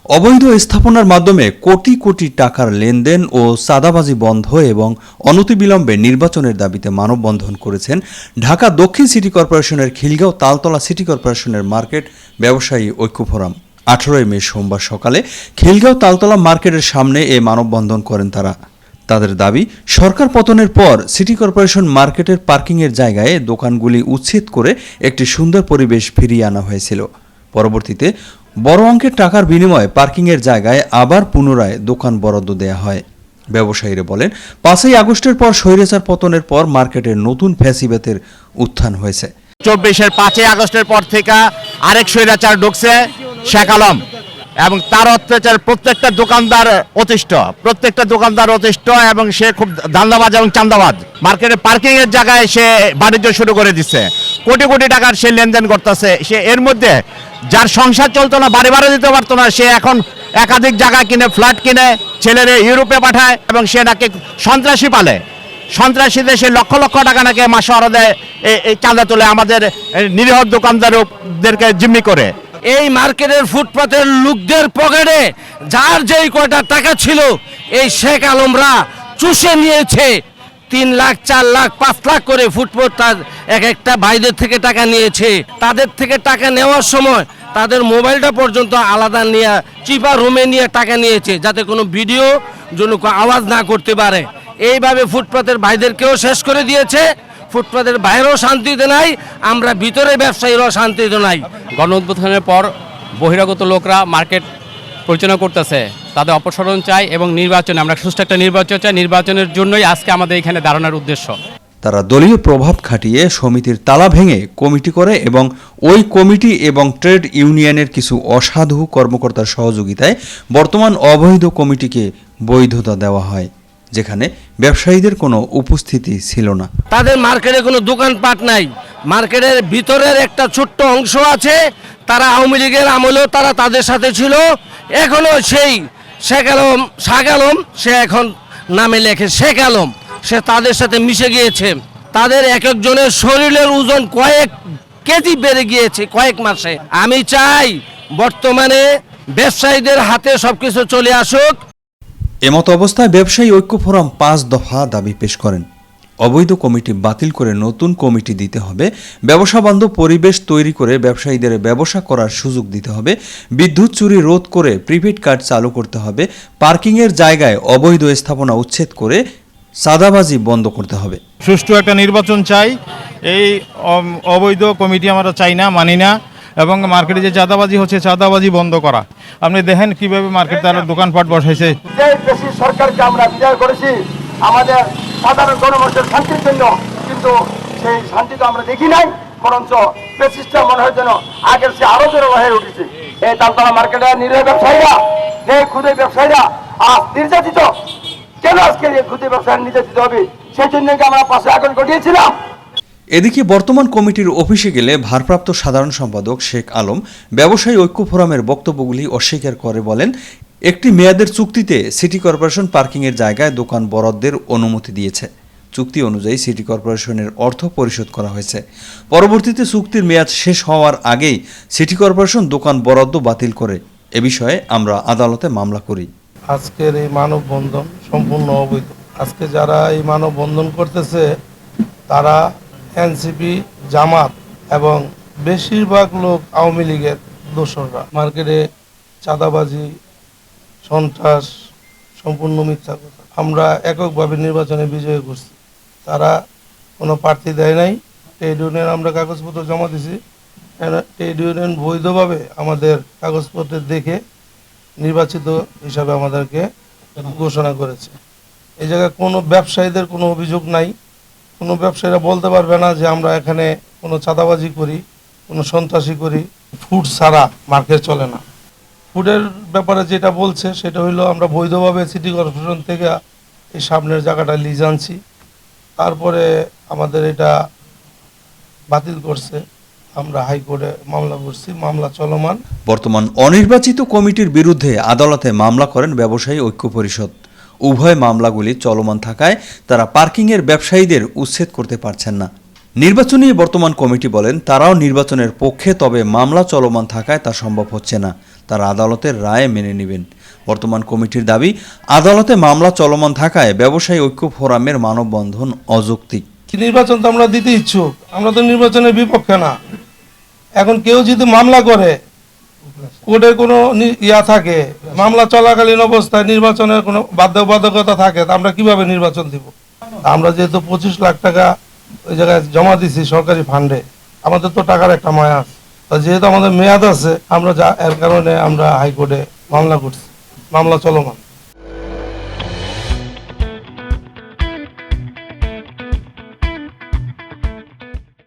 অবৈধ স্থাপনার মাধ্যমে কোটি কোটি টাকার লেনদেন ও চাঁদাবাজি বন্ধ এবং অনতিবিলম্বে নির্বাচনের দাবিতে মানববন্ধন করেছেন ঢাকা দক্ষিণ সিটি কর্পোরেশনের খিলগাঁও তালতলা সিটি কর্পোরেশনের মার্কেট ব্যবসায়ী ঐক্য ফোরাম। 18 মে সোমবার সকালে খিলগাঁও তালতলা মার্কেটের সামনে এ মানববন্ধন করেন তারা। তাদের দাবি, সরকার পতনের পর সিটি কর্পোরেশন মার্কেটের পার্কিংয়ের জায়গায় দোকানগুলি উচ্ছেদ করে একটি সুন্দর পরিবেশ ফিরিয়ে আনা হয়েছিল। পরবর্তীতে বড় অঙ্কের টাকার বিনিময়ে পার্কিংয়ের জায়গায় আবার পুনরায় দোকান বরাদ্দ দেয়া হয়। ব্যবসায়ীরা বলেন, 5 আগস্টের পর স্বৈরাচার পতনের পর মার্কেটের নতুন ফ্যাসিবাদের উত্থান হয়েছে। 24-এর 5 আগস্টের পর থেকে আরেক স্বৈরাচার ঢুকছে শেখ আলম, এবং তার অত্যাচার প্রত্যেকটা দোকানদার অতিষ্ঠ এবং সে খুব ধান্দাবাজ এবং চাঁদাবাজ। মার্কেটে পার্কিং এর জায়গায় সে বাণিজ্য শুরু করে দিচ্ছে, কোটি কোটি টাকার সে লেনদেন করতেছে। সে এর মধ্যে যার সংসার চলতো না, বাড়ি ভাড়া দিতে পারতো না, সে এখন একাধিক জায়গা কিনে, ফ্ল্যাট কিনে ছেলেরে ইউরোপে পাঠায় এবং সে নাকি সন্ত্রাসী পালে। সন্ত্রাসীদের সে লক্ষ লক্ষ টাকা নাকি মাসে আরো দেয়, এই চাঁদা তুলে আমাদের নিরীহ দোকানদারদেরকে জিম্মি করে। এই মার্কেটের ফুটপাতের লোকদের পকেটে যার যেই কয়টা টাকা ছিল এই শেখ আলমরা চুষে নিয়েছে। 3 লাখ, 4 লাখ, 5 লাখ করে ফুটপাত এক একটা ভাইদের থেকে টাকা নিয়েছে। তাদের থেকে টাকা নেওয়ার সময় তাদের মোবাইলটা পর্যন্ত আলাদা নিয়ে চিপা রুমে নিয়ে টাকা নিয়েছে, যাতে কোনো ভিডিও যেন আওয়াজ না করতে পারে। এইভাবে ফুটপাতের ভাইদেরকেও শেষ করে দিয়েছে। ফুটপাতের বাইরেও শান্তিতে নাই, আমরা ভিতরে ব্যবসায়ীরাও শান্তিতে নাই। গণ উত্থানের পর বহিরাগত লোকরা মার্কেট পরিচালনা করতেছে, তাদের অপসারণ চাই এবং নির্বাচনে আমরা সুষ্ঠু একটা নির্বাচন চাই। নির্বাচনের জন্যই আজকে আমাদের এখানে দাঁড়ানোর উদ্দেশ্য। তারা দলীয় প্রভাব খাটিয়ে সমিতির তালা ভেঙে কমিটি করে এবং ওই কমিটি এবং ট্রেড ইউনিয়নের কিছু অসাধু কর্মকর্তার সহযোগিতায় বর্তমান অবৈধ কমিটিকে বৈধতা দেওয়া হয়, যেখানে ব্যবসায়ীদের কোনো উপস্থিতি ছিল না। তাদের মার্কেটে কোনো দোকানপাট নাই। মার্কেটের ভিতরের একটা ছোট্ট অংশ আছে, তারা আওয়ামী লীগের আমলেও তারা তাদের সাথে ছিল। এখনো সেই শেখ আলম সে এখন নামে লেখে শেখ আলম, সে তাদের সাথে মিশে গিয়েছে। তাদের এক একজনের শরীরের ওজন কয়েক কেজি বেড়ে গিয়েছে কয়েক মাসে। আমি চাই বর্তমানে ব্যবসায়ীদের হাতে সবকিছু চলে আসুক। এমত অবস্থায় ব্যবসায়ী ঐক্য ফোরাম 5 দফা দাবি পেশ করেন। অবৈধ কমিটি বাতিল করে নতুন কমিটি দিতে হবে, ব্যবসা বান্ধব পরিবেশ তৈরি করে ব্যবসায়ীদের ব্যবসা করার সুযোগ দিতে হবে, বিদ্যুৎ চুরি রোধ করে প্রিপেড কার্ড চালু করতে হবে, পার্কিংয়ের জায়গায় অবৈধ স্থাপনা উচ্ছেদ করে চাঁদাবাজি বন্ধ করতে হবে। সুষ্ঠু একটা নির্বাচন চাই। এই অবৈধ কমিটি আমরা চাই না, মানি না। এবং মার্কেটে যে চাঁদাবাজি হচ্ছে, চাঁদাবাজি বন্ধ করা। আপনি দেখেন কিভাবে মার্কেট তারা দোকানপাট বসাইছে। দেশি সরকারকে আমরা বিদায় করেছি আমাদের সাধারণ জনগণের শান্তির জন্য, কিন্তু সেই শান্তি তো আমরা দেখি নাই, বরঞ্চ পেশিসটা মনে হয় যেন আগের সে আরো জোর হয়ে উঠেছে। এই তালতলা মার্কেটের নিরীহ ব্যবসায়ীরা, এই ক্ষুদে ব্যবসায়ীরা আজ নির্যাতিত। কেন আজকে এই ক্ষুদে ব্যবসায়ী নির্যাতিত হবে? সেই জন্য আমরা 5 আগস্ট ঘটিয়েছিলাম। এদিকে বর্তমান কমিটির অফিসে গেলে ভারপ্রাপ্ত সাধারণ সম্পাদক শেখ আলম ব্যবসায়ী ঐক্য ফোরামের বক্তব্যগুলি অস্বীকার করে বলেন, একটি মেয়াদের চুক্তিতে সিটি কর্পোরেশন পার্কিংয়ের জায়গায় দোকান বরাদ্দের অনুমতি দিয়েছে। চুক্তি অনুযায়ী সিটি কর্পোরেশনের অর্থ পরিশোধ করা হয়েছে। পরবর্তীতে চুক্তির মেয়াদ শেষ হওয়ার আগেই সিটি কর্পোরেশন দোকান বরাদ্দ বাতিল করে। এ বিষয়ে আমরা আদালতে মামলা করি। আজকের এই মানববন্ধন সম্পূর্ণ অবৈধ। আজকে যারা এই মানববন্ধন করতেছে তারা এনসিপি, জামাত এবং বেশিরভাগ লোক আওয়ামী লীগের দোসররা। মার্কেটে চাঁদাবাজি, সন্ত্রাস সম্পূর্ণ মিথ্যা কথা। আমরা এককভাবে নির্বাচনে বিজয় করছি, তারা কোনো প্রার্থী দেয় নাই। ট্রেড ইউনিয়ন আমরা কাগজপত্র জমা দিছি, ট্রেড ইউনিয়ন বৈধভাবে আমাদের কাগজপত্র দেখে নির্বাচিত হিসাবে আমাদেরকে ঘোষণা করেছে। এই জায়গায় কোনো ব্যবসায়ীদের কোনো অভিযোগ নাই। কোনো ব্যবসায়ীরা বলতে পারবে না যে আমরা এখানে কোনো চাঁদাবাজি করি, কোনো সন্ত্রাসী করি। ফুড ছাড়া মার্কেট চলে না। ফুডের ব্যাপারে যেটা বলছে সেটা হইলো আমরা বৈধভাবে সিটি কর্পোরেশন থেকে এই সামনের জায়গাটা লিজ আনছি, তারপরে আমাদের এটা বাতিল করছে। আমরা হাইকোর্টে মামলা করছি, মামলা চলমান। বর্তমান অনির্বাচিত কমিটির বিরুদ্ধে আদালতে মামলা করেন ব্যবসায়ী ঐক্য পরিষদ। উভয় মামলাগুলি চলমান থাকায় তারা পার্কিংয়ের ব্যবসায়ীদের উচ্ছেদ করতে পারছেন না। নির্বাচনী বর্তমান কমিটি বলেন তারাও নির্বাচনের পক্ষে, তবে মামলা চলমান থাকায় তা সম্ভব হচ্ছে না। তারা আদালতের রায় মেনে নেবেন। বর্তমান কমিটির দাবি, আদালতে মামলা চলমান থাকায় ব্যবসায়ী ঐক্য ফোরামের মানববন্ধন অযৌক্তিক। নির্বাচন তো আমরা দিতে ইচ্ছুক, আমরা তো নির্বাচনের বিপক্ষে না। এখন কেউ যদি মামলা করে, কোর্টের কোনো ইয়া থাকে, মামলা চলাকালীন অবস্থায় নির্বাচনের কোনো বাধ্যবাধকতা থাকে, তা আমরা কিভাবে নির্বাচন দিব? আমরা যেহেতু 25 লাখ টাকা ওই জায়গায় জমা দিছি সরকারি ফান্ডে, আমাদের তো টাকার একটা মায়া আছে। তা যেহেতু আমাদের মেয়াদ আছে, আমরা এর কারণে আমরা হাইকোর্টে মামলা করছি, মামলা চলমান।